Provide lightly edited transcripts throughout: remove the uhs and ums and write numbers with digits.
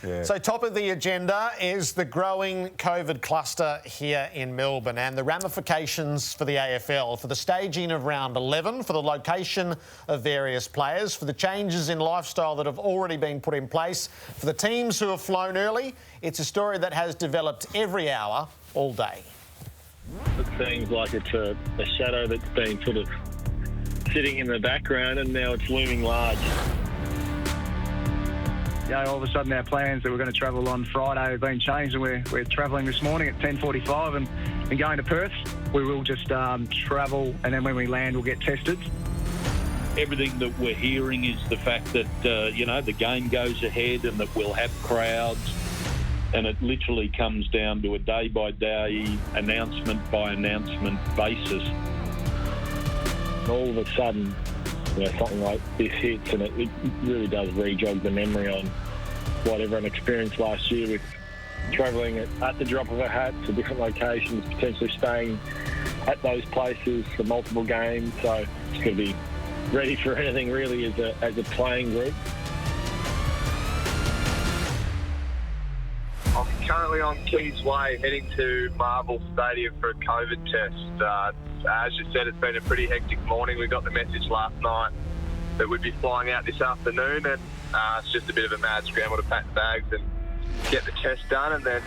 Yeah. So top of the agenda is the growing COVID cluster here in Melbourne and the ramifications for the AFL, for the staging of round 11, for the location of various players, for the changes in lifestyle that have already been put in place, for the teams who have flown early. It's a story that has developed every hour, all day. It seems like it's a shadow that's been sort of sitting in the background and now it's looming large. Yeah, all of a sudden our plans that we're going to travel on Friday have been changed, and we're travelling this morning at 10:45 and going to Perth. We will just travel, and then when we land we'll get tested. Everything that we're hearing is the fact that, the game goes ahead and that we'll have crowds, and it literally comes down to a day-by-day, announcement-by-announcement basis. All of a sudden, something like this hits, and it really does re-jog the memory on what everyone experienced last year with travelling at the drop of a hat to different locations, potentially staying at those places for multiple games. So it's going to be ready for anything really as a playing group. I'm currently on Keys Way heading to Marvel Stadium for a COVID test. As you said, it's been a pretty hectic morning. We got the message last night that we'd be flying out this afternoon, and it's just a bit of a mad scramble to pack the bags and get the test done and then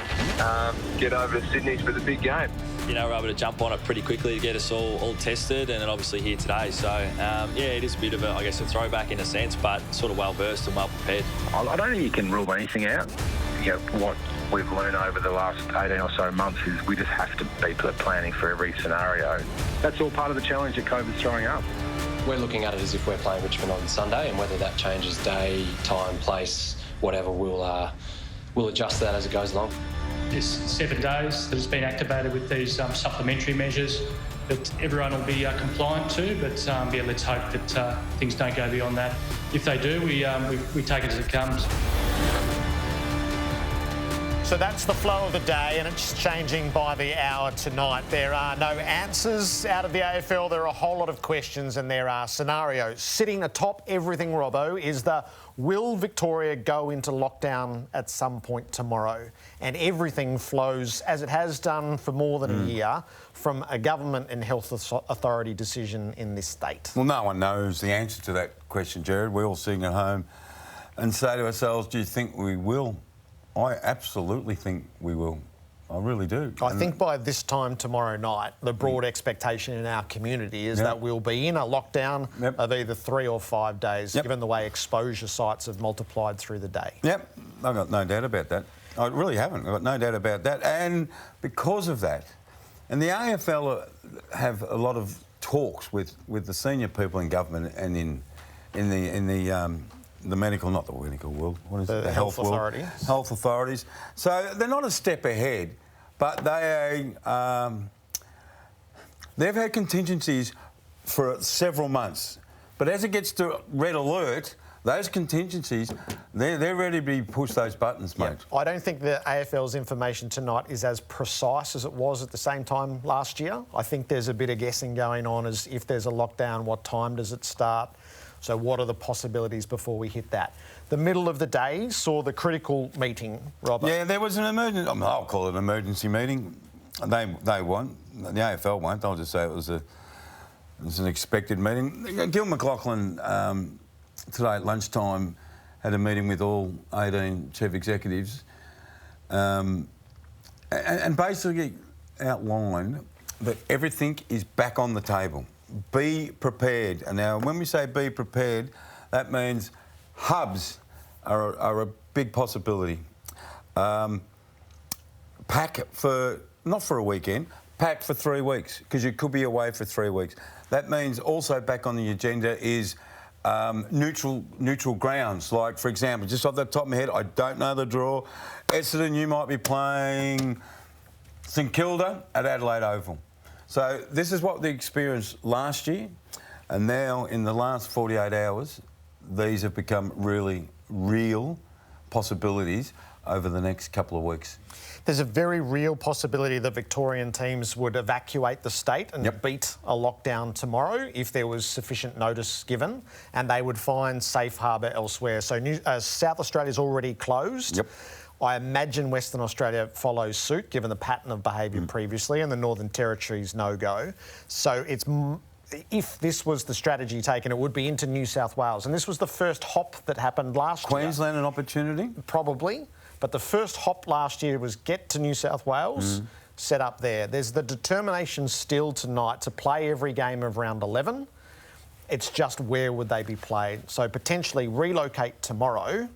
get over to Sydney for the big game. We're able to jump on it pretty quickly to get us all tested, and then obviously here today. So, it is a bit of a throwback in a sense, but sort of well-versed and well-prepared. I don't think you can rule anything out. What we've learned over the last 18 or so months is we just have to be planning for every scenario. That's all part of the challenge that COVID's throwing up. We're looking at it as if we're playing Richmond on Sunday, and whether that changes day, time, place, whatever, we'll adjust that as it goes along. This 7 days that has been activated with these supplementary measures that everyone will be compliant to, but let's hope that things don't go beyond that. If they do, we take it as it comes. So that's the flow of the day, and it's changing by the hour tonight. There are no answers out of the AFL. There are a whole lot of questions and there are scenarios. Sitting atop everything, Robbo, is will Victoria go into lockdown at some point tomorrow? And everything flows, as it has done for more than a year, from a government and health authority decision in this state. Well, no one knows the answer to that question, Gerard. We're all sitting at home and say to ourselves, do you think we will? I absolutely think we will. I really do. I think by this time tomorrow night, the broad expectation in our community is that we'll be in a lockdown of either 3 or 5 days, given the way exposure sites have multiplied through the day. Yep, I've got no doubt about that. I really haven't. I've got no doubt about that. And because of that, and the AFL have a lot of talks with the senior people in government and in the medical, not the medical world, what is it? The health authorities. Health authorities. So they're not a step ahead, but they've had contingencies for several months. But as it gets to red alert, those contingencies, they're ready to push those buttons, mate. I don't think the AFL's information tonight is as precise as it was at the same time last year. I think there's a bit of guessing going on as if there's a lockdown, what time does it start? So what are the possibilities before we hit that? The middle of the day saw the critical meeting, Robert. Yeah, there was an emergency. I'll call it an emergency meeting. They won't. The AFL won't. I'll just say it was an expected meeting. Gil McLachlan today at lunchtime had a meeting with all 18 chief executives and basically outlined that everything is back on the table. Be prepared. And now, when we say be prepared, that means hubs are a big possibility. Pack for, not for a weekend, pack for 3 weeks, because you could be away for 3 weeks. That means also back on the agenda is neutral grounds. Like, for example, just off the top of my head, I don't know the draw. Essendon, you might be playing St Kilda at Adelaide Oval. So this is what they experienced last year, and now in the last 48 hours, these have become really real possibilities over the next couple of weeks? There's a very real possibility that Victorian teams would evacuate the state and beat a lockdown tomorrow if there was sufficient notice given, and they would find safe harbour elsewhere. So South Australia's already closed. I imagine Western Australia follows suit, given the pattern of behaviour previously, and the Northern Territory's no-go. So if this was the strategy taken, it would be into New South Wales. And this was the first hop that happened last year. Queensland an opportunity? Probably. But the first hop last year was get to New South Wales, set up there. There's the determination still tonight to play every game of round 11. It's just where would they be played. So potentially relocate tomorrow,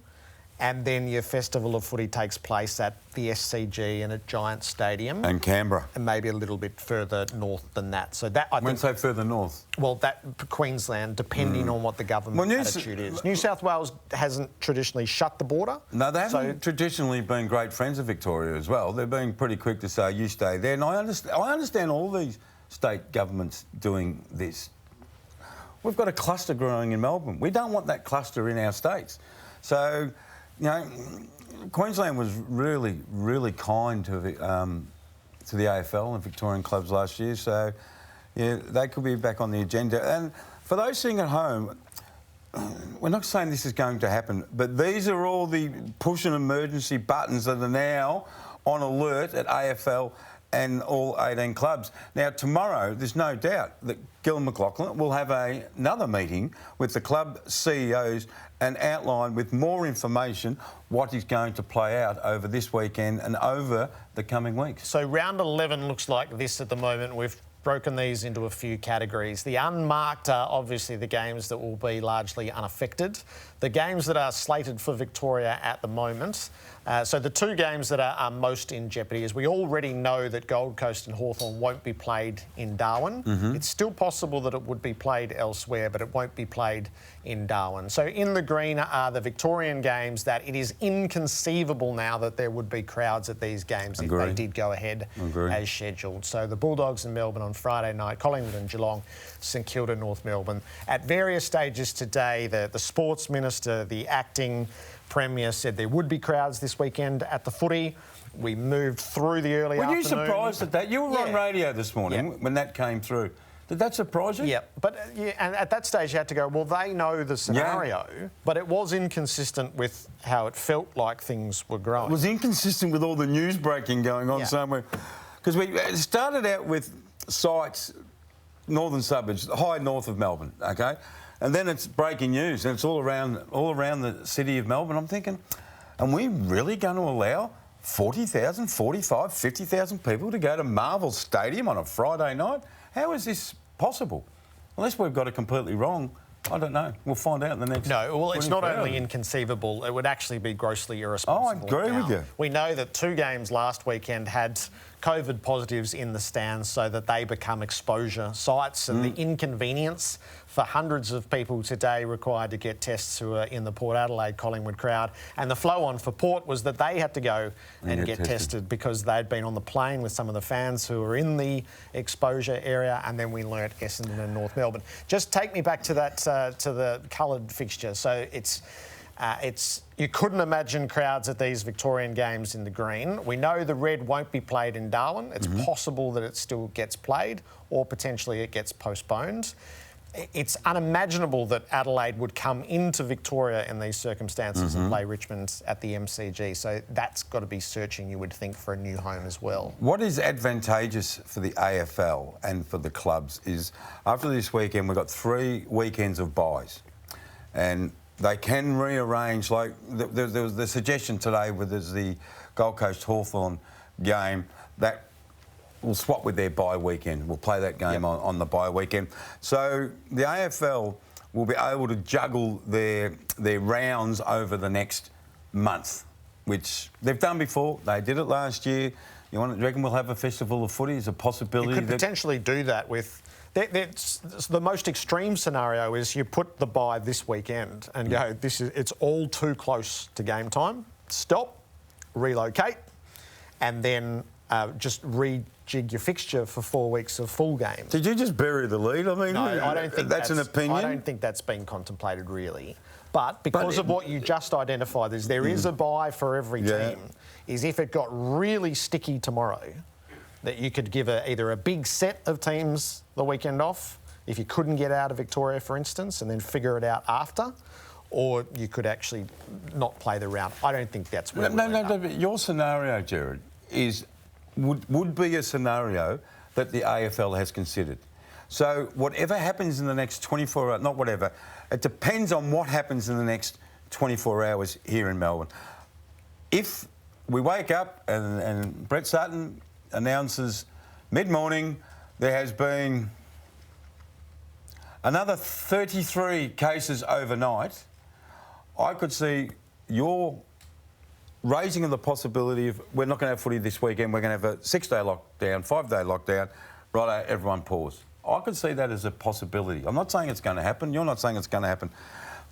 and then your Festival of Footy takes place at the SCG and at Giants Stadium. And Canberra. And maybe a little bit further north than that. So that, I think... When say further north? Well, that Queensland, depending on what the government attitude is. New South Wales hasn't traditionally shut the border. No, they haven't traditionally been great friends of Victoria as well. They've been pretty quick to say, you stay there. And I understand all these state governments doing this. We've got a cluster growing in Melbourne. We don't want that cluster in our states. So... You know, Queensland was really, really kind to the AFL and Victorian clubs last year, so yeah, they could be back on the agenda. And for those sitting at home, we're not saying this is going to happen, but these are all the push and emergency buttons that are now on alert at AFL and all 18 clubs. Now, tomorrow, there's no doubt that Gillon McLachlan will have another meeting with the club CEOs and outline with more information what is going to play out over this weekend and over the coming weeks. So round 11 looks like this at the moment. We've broken these into a few categories. The unmarked are obviously the games that will be largely unaffected. The games that are slated for Victoria at the moment, so the two games that are most in jeopardy is we already know that Gold Coast and Hawthorn won't be played in Darwin. It's still possible that it would be played elsewhere, but it won't be played in Darwin. So in the green are the Victorian games that it is inconceivable now that there would be crowds at these games if they did go ahead as scheduled. So the Bulldogs in Melbourne on Friday night, Collingwood and Geelong, St Kilda, North Melbourne. At various stages today, the Sports Minister, the acting Premier said there would be crowds this weekend at the footy. We moved through the early afternoon. Were you surprised at that? You were on radio this morning when that came through. Did that surprise you? Yeah, but and at that stage you had to go, well, they know the scenario, but it was inconsistent with how it felt like things were growing. It was inconsistent with all the news breaking going on somewhere. Because we started out with sites, northern suburbs, high north of Melbourne, okay? And then it's breaking news, and it's all around the city of Melbourne. I'm thinking, are we really going to allow 40,000, 45, 50,000 people to go to Marvel Stadium on a Friday night? How is this possible? Unless we've got it completely wrong, I don't know. We'll find out in the next... No, well, it's not only inconceivable, it would actually be grossly irresponsible. Oh, I agree with you. We know that 2 games last weekend had COVID positives in the stands so that they become exposure sites, and the inconvenience for hundreds of people today required to get tests who are in the Port Adelaide Collingwood crowd. And the flow-on for Port was that they had to go and get tested because they'd been on the plane with some of the fans who were in the exposure area, and then we learnt Essendon and North Melbourne. Just take me back to that, to the coloured fixture. So it's you couldn't imagine crowds at these Victorian games in the green. We know the red won't be played in Darwin. It's possible that it still gets played, or potentially it gets postponed. It's unimaginable that Adelaide would come into Victoria in these circumstances and play Richmond at the MCG. So that's got to be searching, you would think, for a new home as well. What is advantageous for the AFL and for the clubs is after this weekend we've got 3 weekends of buys, and they can rearrange. Like there was the suggestion today with the Gold Coast Hawthorn game that we'll swap with their bye weekend. We'll play that game on the bye weekend. So the AFL will be able to juggle their rounds over the next month, which they've done before. They did it last year. You reckon we'll have a Festival of Footy? Is a possibility? You could potentially do that with... The most extreme scenario is you put the bye this weekend and go, it's all too close to game time. Stop, relocate, and then just rejig your fixture for 4 weeks of full games. Did you just bury the lead? I mean, no, I don't think that's an opinion. I don't think that's been contemplated really. But because of what you just identified, there is a bye for every team, is if it got really sticky tomorrow, that you could give either a big set of teams the weekend off, if you couldn't get out of Victoria, for instance, and then figure it out after, or you could actually not play the round. I don't think that's where No, but your scenario, Gerard, would be a scenario that the AFL has considered. So whatever happens in the next 24 hours, not whatever, it depends on what happens in the next 24 hours here in Melbourne. If we wake up and Brett Sutton announces mid-morning there has been another 33 cases overnight, I could see your raising of the possibility of we're not going to have footy this weekend, we're going to have a 6-day lockdown, 5-day lockdown, righto, everyone pause. I could see that as a possibility. I'm not saying it's going to happen, you're not saying it's going to happen,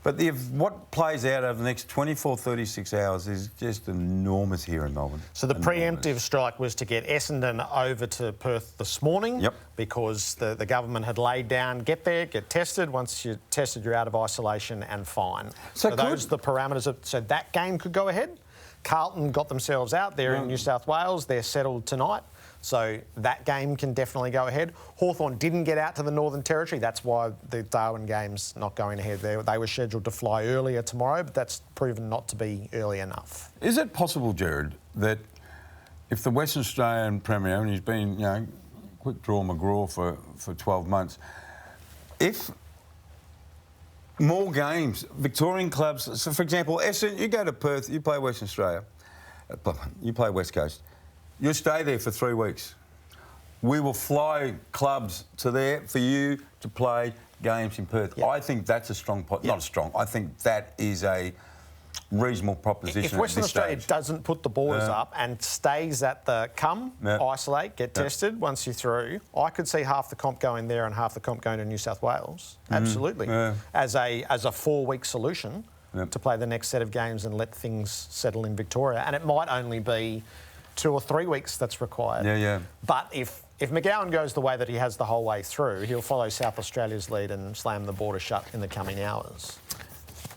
but what plays out over the next 24, 36 hours is just enormous here in Melbourne. So the preemptive strike was to get Essendon over to Perth this morning because the government had laid down, get there, get tested. Once you're tested, you're out of isolation and fine. So those are the parameters. So that game could go ahead. Carlton got themselves out there in New South Wales. They're settled tonight. So that game can definitely go ahead. Hawthorn didn't get out to the Northern Territory. That's why the Darwin game's not going ahead there. They were scheduled to fly earlier tomorrow, but that's proven not to be early enough. Is it possible, Gerard, that if the Western Australian Premier, and he's been, quick draw McGraw for 12 months, if more games, Victorian clubs, so for example, Essendon, you go to Perth, you play Western Australia, you play West Coast, you stay there for 3 weeks. We will fly clubs to there for you to play games in Perth. I think that's a strong, not strong, I think that is a reasonable proposition. If Western Australia doesn't put the borders up and stays at the isolate, get tested once you're through, I could see half the comp going there and half the comp going to New South Wales. Absolutely. As a 4-week solution to play the next set of games and let things settle in Victoria. And it might only be 2 or 3 weeks that's required. But if McGowan goes the way that he has the whole way through, he'll follow South Australia's lead and slam the border shut in the coming hours.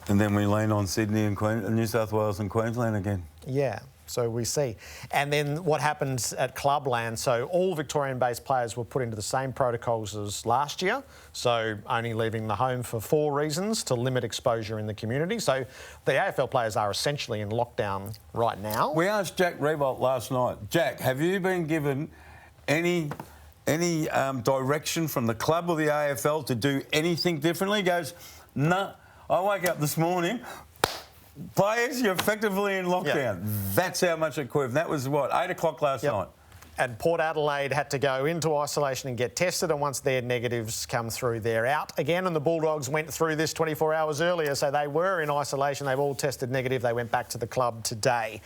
And then we lean on Sydney and New South Wales and Queensland again. Yeah, so we see. And then what happens at Clubland, so all Victorian-based players were put into the same protocols as last year, so only leaving the home for 4 reasons to limit exposure in the community. So the AFL players are essentially in lockdown right now. We asked Jack Revolt last night, Jack, have you been given any direction from the club or the AFL to do anything differently? He goes, no. I wake up this morning, players, you're effectively in lockdown. That's how much it quivered. That was, 8 o'clock last night? And Port Adelaide had to go into isolation and get tested, and once their negatives come through, they're out again. And the Bulldogs went through this 24 hours earlier, so they were in isolation. They've all tested negative. They went back to the club today.